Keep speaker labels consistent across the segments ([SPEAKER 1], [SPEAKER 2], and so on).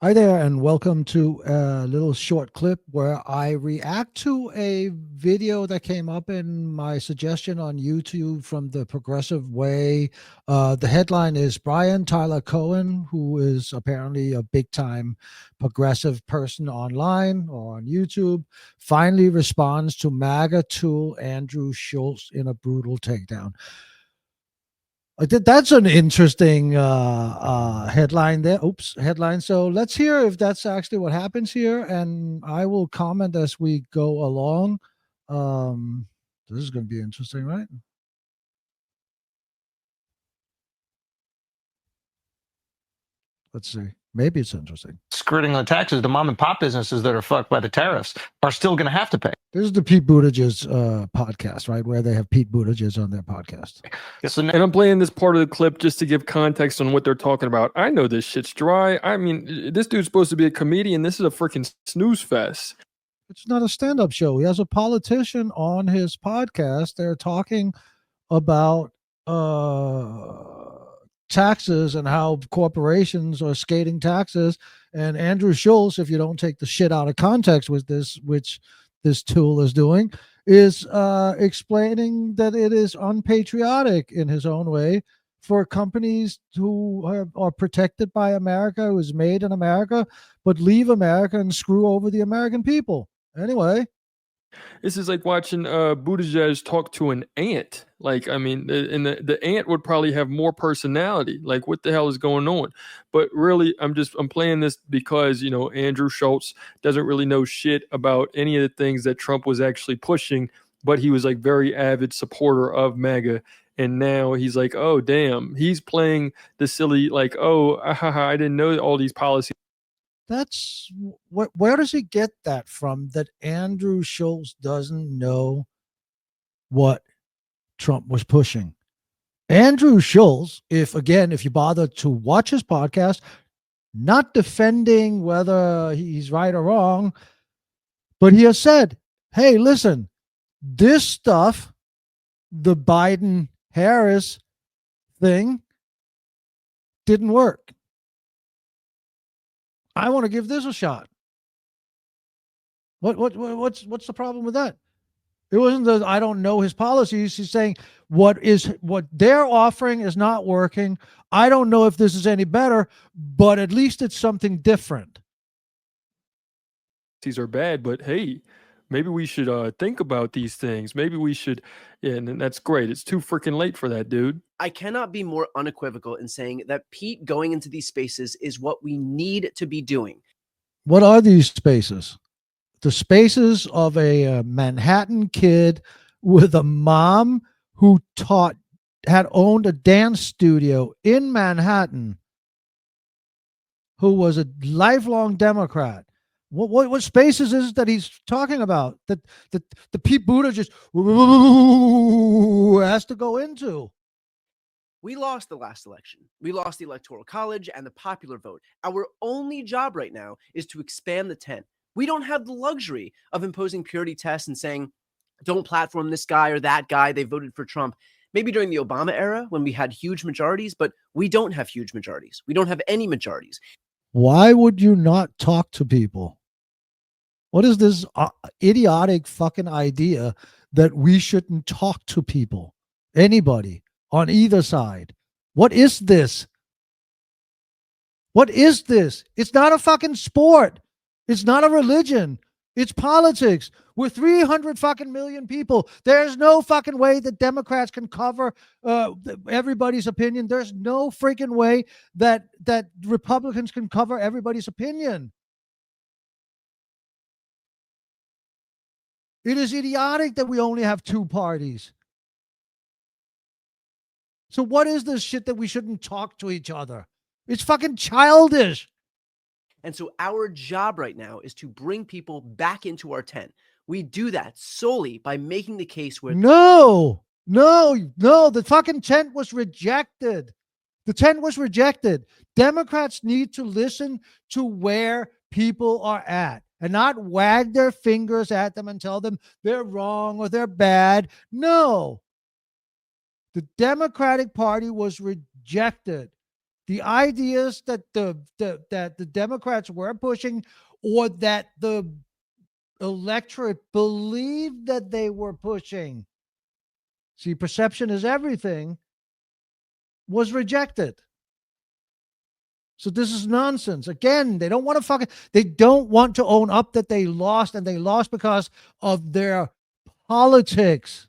[SPEAKER 1] Hi there, and welcome to a little short clip where I react to a video that came up in my suggestion on YouTube from the Progressive Way. The headline is Brian Tyler Cohen, who is apparently a big time progressive person online or on YouTube, finally responds to MAGA tool Andrew Schultz in a brutal takedown. That's an interesting headline there. Oops, headline. So let's hear if that's actually what happens here, and I will comment as we go along. Um, this is going to be interesting, right? Let's see. Maybe it's interesting.
[SPEAKER 2] Skirting on taxes, the mom and pop businesses that are fucked by the tariffs are still going to have to pay.
[SPEAKER 1] This is the Pete Buttigieg podcast, right? Where they have Pete Buttigieg on their podcast.
[SPEAKER 2] So
[SPEAKER 3] And I'm playing this part of the clip just to give context on what they're talking about. I know this shit's dry. I mean, this dude's supposed to be a comedian. This is a freaking snooze fest.
[SPEAKER 1] It's not a stand up show. He has a politician on his podcast. They're talking about taxes and how corporations are skating taxes. And Andrew Schultz, if you don't take the shit out of context with this, which this tool is doing, is explaining that it is unpatriotic in his own way for companies who are protected by America, who is made in America, but leave America and screw over the American people. Anyway,
[SPEAKER 3] This is like watching Buttigieg talk to an ant. Like, I mean, and the ant would probably have more personality. Like, what the hell is going on? But really, I'm playing this because Andrew Schultz doesn't really know shit about any of the things that Trump was actually pushing, but he was like very avid supporter of MAGA. And now he's like, oh damn, he's playing the silly like, oh, I didn't know all these policies.
[SPEAKER 1] that's where does he get that from, that Andrew Schultz doesn't know what Trump was pushing? Andrew Schultz, if you bother to watch his podcast, not defending whether he's right or wrong, but he has said, hey, listen, this stuff, the Biden Harris thing, didn't work. I want to give this a shot. What's the problem with that? It wasn't that I don't know his policies. He's saying what they're offering is not working. I don't know if this is any better, but at least it's something different.
[SPEAKER 3] These are bad, but hey, maybe we should think about these things. Maybe we should, yeah, and that's great. It's too freaking late for that, dude.
[SPEAKER 4] I cannot be more unequivocal in saying that Pete going into these spaces is what we need to be doing.
[SPEAKER 1] What are these spaces? The spaces of a Manhattan kid with a mom who had owned a dance studio in Manhattan, who was a lifelong Democrat. What spaces is it that he's talking about that the Pete Buttigieg has to go into?
[SPEAKER 4] We lost the last election. We lost the Electoral College and the popular vote. Our only job right now is to expand the tent. We don't have the luxury of imposing purity tests and saying, don't platform this guy or that guy. They voted for Trump. Maybe during the Obama era when we had huge majorities, but we don't have huge majorities. We don't have any majorities.
[SPEAKER 1] Why would you not talk to people? What is this idiotic fucking idea that we shouldn't talk to people? Anybody on either side. What is this? What is this? It's not a fucking sport. It's not a religion. It's politics. We're 300 fucking million people. There's no fucking way that Democrats can cover everybody's opinion. There's no freaking way that Republicans can cover everybody's opinion. It is idiotic that we only have two parties. So what is this shit that we shouldn't talk to each other? It's fucking childish.
[SPEAKER 4] And so our job right now is to bring people back into our tent. We do that solely by making the case where
[SPEAKER 1] No, the fucking tent was rejected. The tent was rejected. Democrats need to listen to where people are at and not wag their fingers at them and tell them they're wrong or they're bad. No. The Democratic Party was rejected. The ideas that the Democrats were pushing, or that the electorate believed that they were pushing. See, perception is everything, was rejected. So this is nonsense. Again, they don't want to own up that they lost, and they lost because of their politics,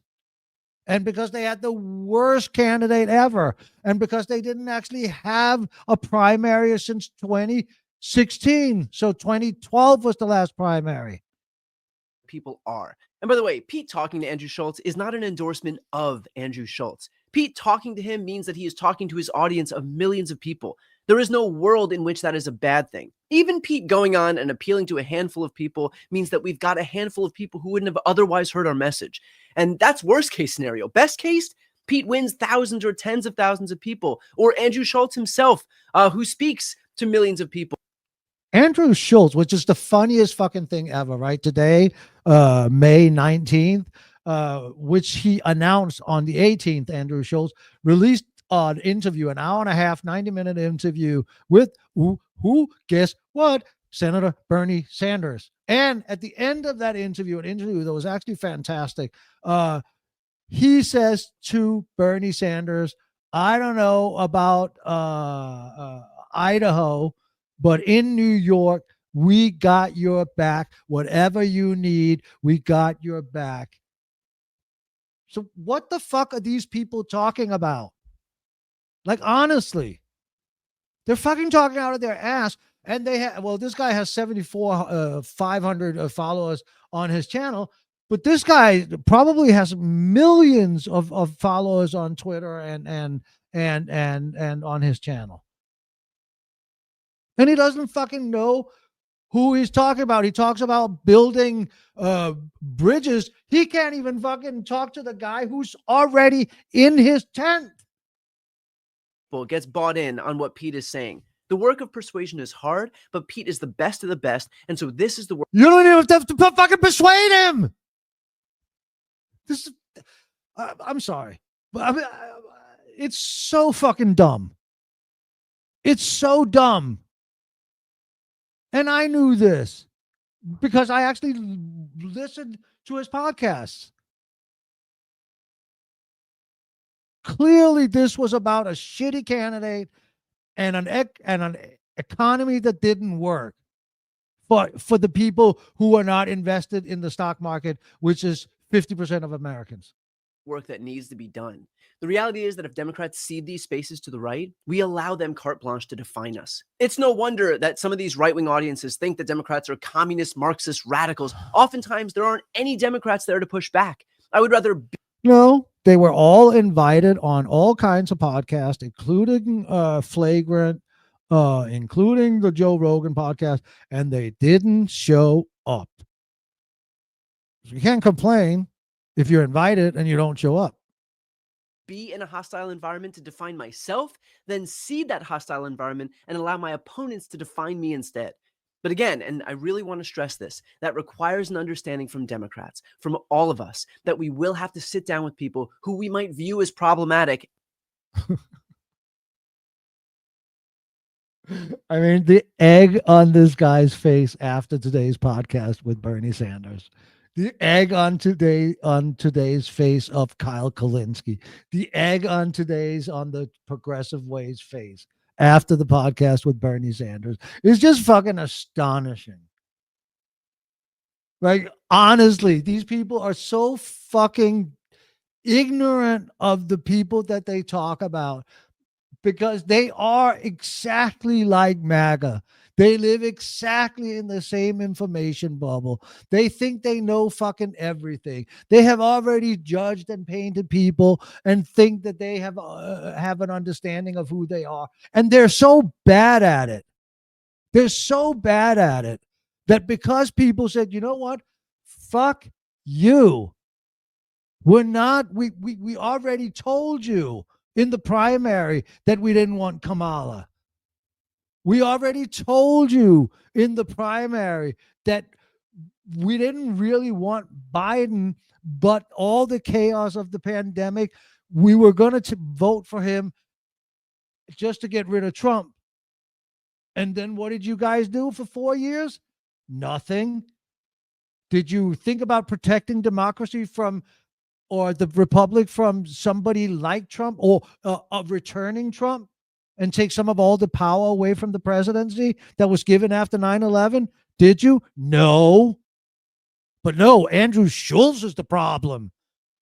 [SPEAKER 1] and because they had the worst candidate ever, and because they didn't actually have a primary since 2016. So 2012 was the last primary.
[SPEAKER 4] People are. And by the way, Pete talking to Andrew Schultz is not an endorsement of Andrew Schultz. Pete talking to him means that he is talking to his audience of millions of people. There is no world in which that is a bad thing. Even Pete going on and appealing to a handful of people means that we've got a handful of people who wouldn't have otherwise heard our message. And that's worst case scenario. Best case, Pete wins thousands or tens of thousands of people, or Andrew Schultz himself, who speaks to millions of people.
[SPEAKER 1] Andrew Schultz, which is the funniest fucking thing ever, right? Today, May 19th, which he announced on the 18th, Andrew Schultz released an interview, an hour and a half, 90-minute interview with who, guess what? Senator Bernie Sanders. And at the end of that interview, an interview that was actually fantastic, he says to Bernie Sanders, I don't know about Idaho, but in New York, we got your back. Whatever you need, we got your back. So what the fuck are these people talking about? Like, honestly, they're fucking talking out of their ass. And they have, well, this guy has 500 followers on his channel, but this guy probably has millions of followers on Twitter and on his channel. And he doesn't fucking know who he's talking about. He talks about building bridges. He can't even fucking talk to the guy who's already in his tent.
[SPEAKER 4] Gets bought in on what Pete is saying. The work of persuasion is hard, but Pete is the best of the best. And so this is the work.
[SPEAKER 1] You don't even have to fucking persuade him. This is, I'm sorry, but I mean, it's so fucking dumb. It's so dumb. And I knew this because I actually listened to his podcasts. Clearly, this was about a shitty candidate and an economy that didn't work for the people who are not invested in the stock market, which is 50% of Americans.
[SPEAKER 4] Work that needs to be done. The reality is that if Democrats cede these spaces to the right, we allow them carte blanche to define us. It's no wonder that some of these right-wing audiences think that Democrats are communist, Marxist radicals. Oftentimes, there aren't any Democrats there to push back. I would rather...
[SPEAKER 1] No, they were all invited on all kinds of podcasts, including Flagrant, including the Joe Rogan podcast, and they didn't show up. So you can't complain if you're invited and you don't show up.
[SPEAKER 4] Be in a hostile environment to define myself, then cede that hostile environment and allow my opponents to define me instead. But again, and I really want to stress this, that requires an understanding from Democrats, from all of us, that we will have to sit down with people who we might view as problematic.
[SPEAKER 1] I mean, the egg on this guy's face after today's podcast with Bernie Sanders. The egg on today's face of Kyle Kulinski. The egg on the Progressive Ways face after the podcast with Bernie Sanders is just fucking astonishing. Like, honestly, these people are so fucking ignorant of the people that they talk about because they are exactly like MAGA. They live exactly in the same information bubble. They think they know fucking everything. They have already judged and painted people and think that they have an understanding of who they are. And they're so bad at it. They're so bad at it that because people said, you know what? Fuck you. We already told you in the primary that we didn't want Kamala. We already told you in the primary that we didn't really want Biden, but all the chaos of the pandemic, we were going to vote for him just to get rid of Trump. And then what did you guys do for 4 years? Nothing. Did you think about protecting democracy from, or the republic from somebody like Trump, or returning Trump and take some of all the power away from the presidency that was given after 9/11? Did you? No. But no, Andrew Schultz is the problem.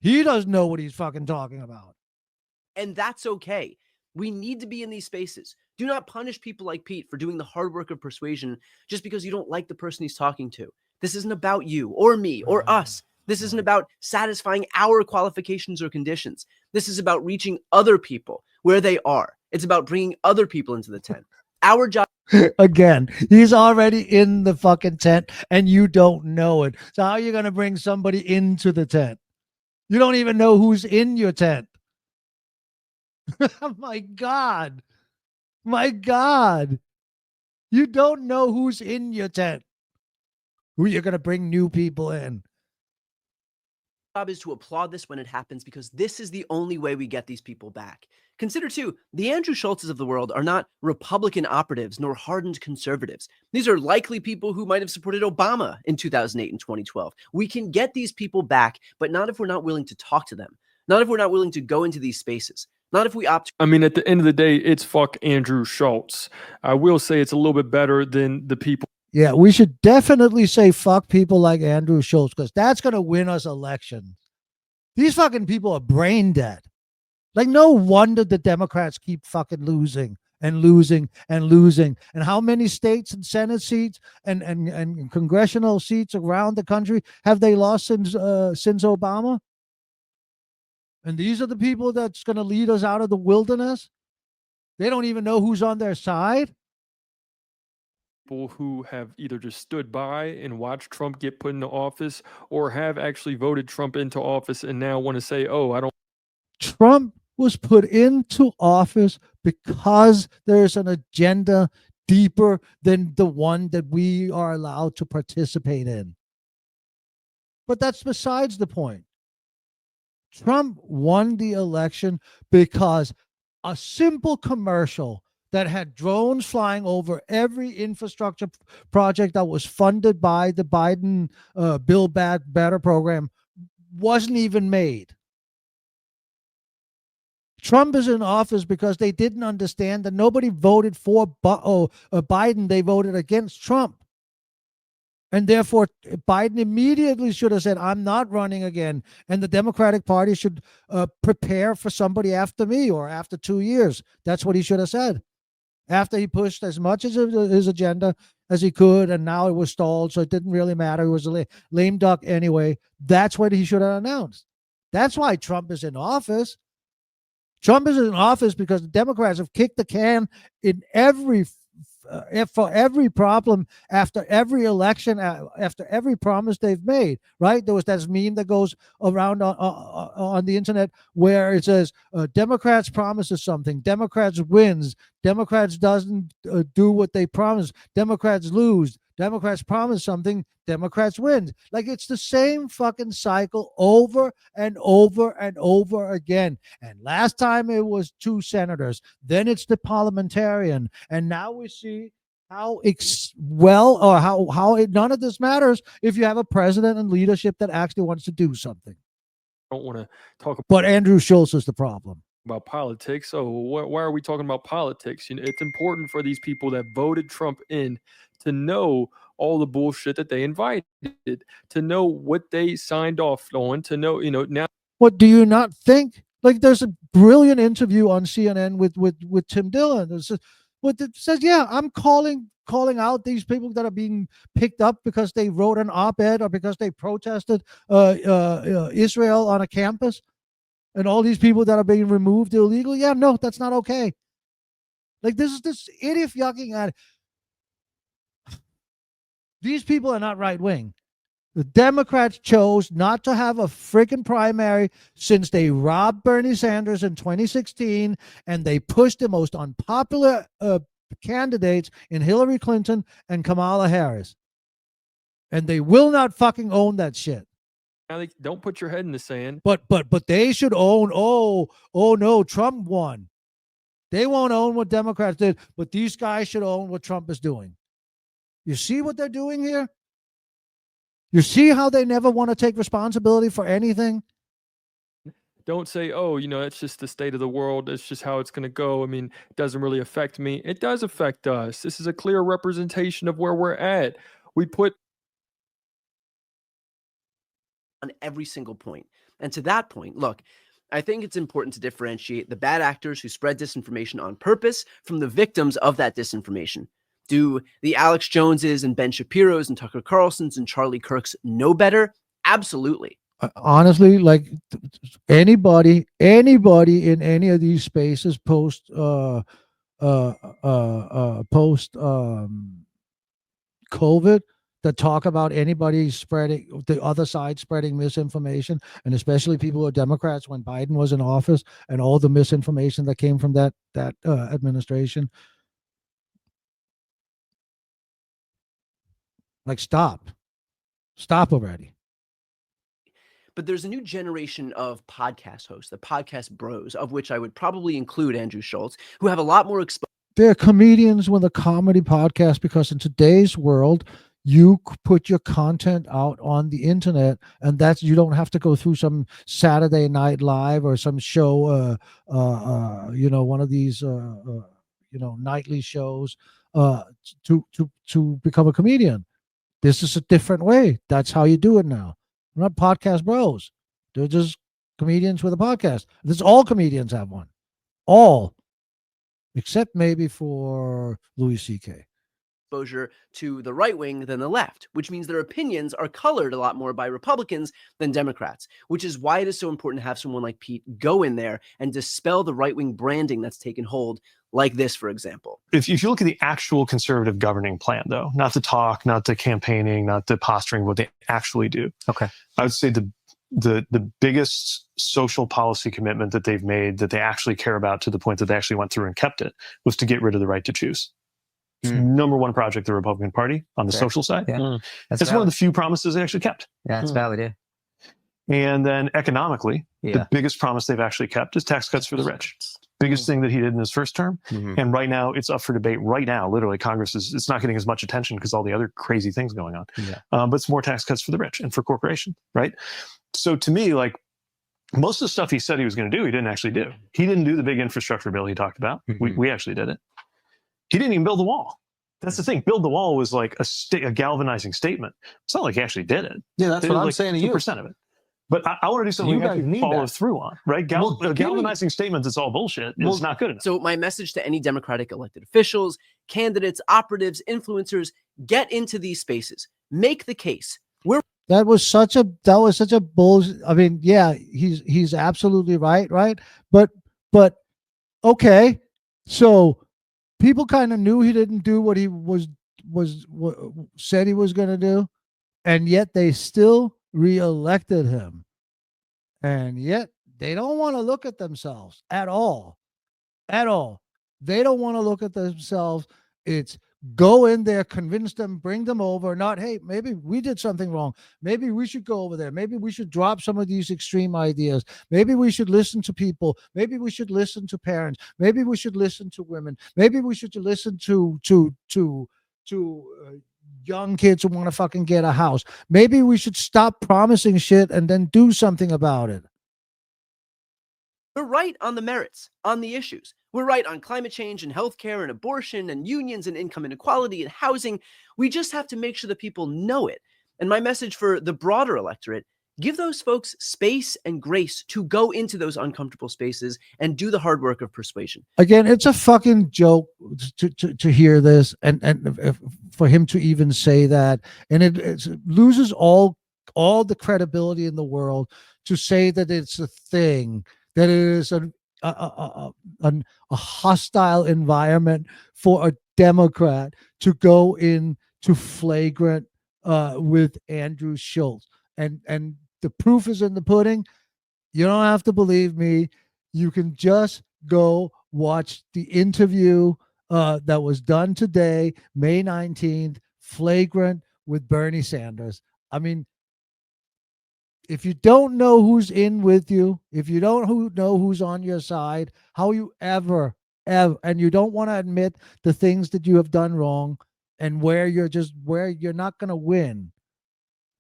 [SPEAKER 1] He doesn't know what he's fucking talking about.
[SPEAKER 4] And that's okay. We need to be in these spaces. Do not punish people like Pete for doing the hard work of persuasion just because you don't like the person he's talking to. This isn't about you or me or us. This isn't about satisfying our qualifications or conditions. This is about reaching other people where they are. It's about bringing other people into the tent. Our job.
[SPEAKER 1] Again, he's already in the fucking tent and you don't know it. So how are you going to bring somebody into the tent? You don't even know who's in your tent. My God. My God. You don't know who's in your tent. Who you're going to bring new people in.
[SPEAKER 4] Job is to applaud this when it happens, because this is the only way we get these people back. Consider too, the Andrew Schultzes of the world are not Republican operatives nor hardened conservatives. These are likely people who might have supported Obama in 2008 and 2012. We can get these people back, but not if we're not willing to talk to them. Not if we're not willing to go into these spaces. Not if we opt.
[SPEAKER 3] I mean, at the end of the day, it's fuck Andrew Schultz. I will say it's a little bit better than the people.
[SPEAKER 1] Yeah, we should definitely say fuck people like Andrew Schultz, because that's going to win us elections. These fucking people are brain dead. Like, no wonder the Democrats keep fucking losing and losing and losing. And how many states and Senate seats and congressional seats around the country have they lost since Obama? And these are the people that's going to lead us out of the wilderness. They don't even know who's on their side.
[SPEAKER 3] People who have either just stood by and watched Trump get put into office, or have actually voted Trump into office and now want to say, oh, I don't.
[SPEAKER 1] Trump was put into office because there's an agenda deeper than the one that we are allowed to participate in. But that's besides the point. Trump won the election because a simple commercial that had drones flying over every infrastructure project that was funded by the Biden Build Back Better program wasn't even made. Trump is in office because they didn't understand that nobody voted for Biden. They voted against Trump. And therefore, Biden immediately should have said, I'm not running again. And the Democratic Party should prepare for somebody after me, or after 2 years. That's what he should have said. After he pushed as much as his agenda as he could, and now it was stalled, so it didn't really matter. It was a lame duck anyway. That's what he should have announced. That's why Trump is in office. Trump is in office because the Democrats have kicked the can in for every problem after every election, after every promise they've made, right? There was that meme that goes around on the internet where it says, Democrats promises something, Democrats wins, Democrats doesn't do what they promise, Democrats lose, Democrats promise something, Democrats win. Like, it's the same fucking cycle over and over and over again. And last time it was 2 senators, then it's the parliamentarian, and now we see how none of this matters if you have a president and leadership that actually wants to do something.
[SPEAKER 3] I don't want to talk
[SPEAKER 1] But Andrew Schultz is the problem.
[SPEAKER 3] about politics. So why are we talking about politics? You know, it's important for these people that voted Trump in to know all the bullshit that they invited, to know what they signed off on, to know, now.
[SPEAKER 1] What do you not think? Like, there's a brilliant interview on CNN with Tim Dillon. It says, yeah, I'm calling out these people that are being picked up because they wrote an op-ed or because they protested Israel on a campus, and all these people that are being removed illegally. Yeah, no, that's not okay. Like, this is this idiot yucking at it. These people are not right wing. The Democrats chose not to have a freaking primary since they robbed Bernie Sanders in 2016, and they pushed the most unpopular candidates in Hillary Clinton and Kamala Harris. And they will not fucking own that shit.
[SPEAKER 3] Now they don't put your head in the sand.
[SPEAKER 1] But they should own, oh no, Trump won. They won't own what Democrats did, but these guys should own what Trump is doing. You see what they're doing here? You see how they never want to take responsibility for anything?
[SPEAKER 3] Don't say, oh, it's just the state of the world. It's just how it's going to go. I mean, it doesn't really affect me. It does affect us. This is a clear representation of where we're at. We put
[SPEAKER 4] on every single point. And to that point, look, I think it's important to differentiate the bad actors who spread disinformation on purpose from the victims of that disinformation. Do the Alex Joneses and Ben Shapiro's and Tucker Carlson's and Charlie Kirk's know better? Absolutely.
[SPEAKER 1] Honestly, like anybody in any of these spaces post COVID that talk about anybody spreading the other side spreading misinformation, and especially people who are Democrats when Biden was in office and all the misinformation that came from that administration. Like, stop already.
[SPEAKER 4] But there's a new generation of podcast hosts, the podcast bros, of which I would probably include Andrew Schultz, who have a lot more exposure.
[SPEAKER 1] They're comedians with a comedy podcast because in today's world, you put your content out on the internet, and that's, you don't have to go through some Saturday Night Live or some show, one of these, nightly shows, to become a comedian. This is a different way. That's how you do it now. They're not podcast bros. They're just comedians with a podcast. All comedians have one. All. Except maybe for Louis C.K.
[SPEAKER 4] Exposure to the right wing than the left, which means their opinions are colored a lot more by Republicans than Democrats, which is why it is so important to have someone like Pete go in there and dispel the right-wing branding that's taken hold, like this, for example.
[SPEAKER 2] If you look at the actual conservative governing plan, though, not the talk, not the campaigning, not the posturing, what they actually do.
[SPEAKER 5] Okay.
[SPEAKER 2] I would say the biggest social policy commitment that they've made that they actually care about to the point that they actually went through and kept it was to get rid of the right to choose. It's number one project of the Republican Party on the social side.
[SPEAKER 5] Yeah.
[SPEAKER 2] It's one of the few promises they actually kept.
[SPEAKER 5] Yeah, that's valid, yeah.
[SPEAKER 2] And then economically, the biggest promise they've actually kept is tax cuts for the rich. Biggest thing that he did in his first term. And right now it's up for debate right now. Literally, Congress it's not getting as much attention because all the other crazy things going on. But it's more tax cuts for the rich and for corporations, right? So to me, like, most of the stuff he said he was going to do, he didn't actually do. He didn't do the big infrastructure bill he talked about. We actually did it. He didn't even build the wall. That's the thing. Build the wall was like a galvanizing statement. It's not like he actually did it.
[SPEAKER 6] Yeah, that's what I'm saying to you.
[SPEAKER 2] 2% of it. But I want to do something you actually follow through on, right? Galvanizing statements, it's all bullshit. It's not good enough.
[SPEAKER 4] So my message to any Democratic elected officials, candidates, operatives, influencers, get into these spaces. Make the case.
[SPEAKER 1] That was such a bullshit. I mean, yeah, he's absolutely right? But okay, so people kind of knew he didn't do what he said he was going to do, and yet they still reelected him, and yet they don't want to look at themselves at all. They don't want to look at themselves. It's go in there, convince them, bring them over. Not, hey, maybe we did something wrong. Maybe we should go over there. Maybe we should drop some of these extreme ideas. Maybe we should listen to people. Maybe we should listen to parents. Maybe we should listen to women. Maybe we should listen to young kids who want to fucking get a house. Maybe we should stop promising shit and then do something about it.
[SPEAKER 4] We're right on the merits, on the issues. We're right on climate change and healthcare and abortion and unions and income inequality and housing. We just have to make sure that people know it. And my message for the broader electorate, give those folks space and grace to go into those uncomfortable spaces and do the hard work of persuasion.
[SPEAKER 1] Again, it's a fucking joke to hear this and for him to even say that. And it loses all the credibility in the world to say that it's a thing, that it is a hostile environment for a Democrat to go into flagrant with Andrew Schultz. And the proof is in the pudding. You don't have to believe me. You can just go watch the interview that was done today, May 19th, flagrant with Bernie Sanders. I mean, if you don't know who's in with you, if you don't know who's on your side, how you ever and you don't want to admit the things that you have done wrong and where you're not going to win,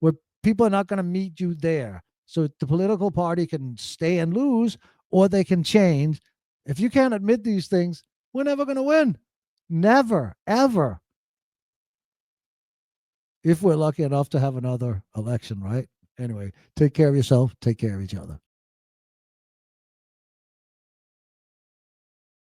[SPEAKER 1] where people are not going to meet you there. So the political party can stay and lose, or they can change. If you can't admit these things, we're never going to win. Never, ever. If we're lucky enough to have another election, right? Anyway, take care of yourself. Take care of each other.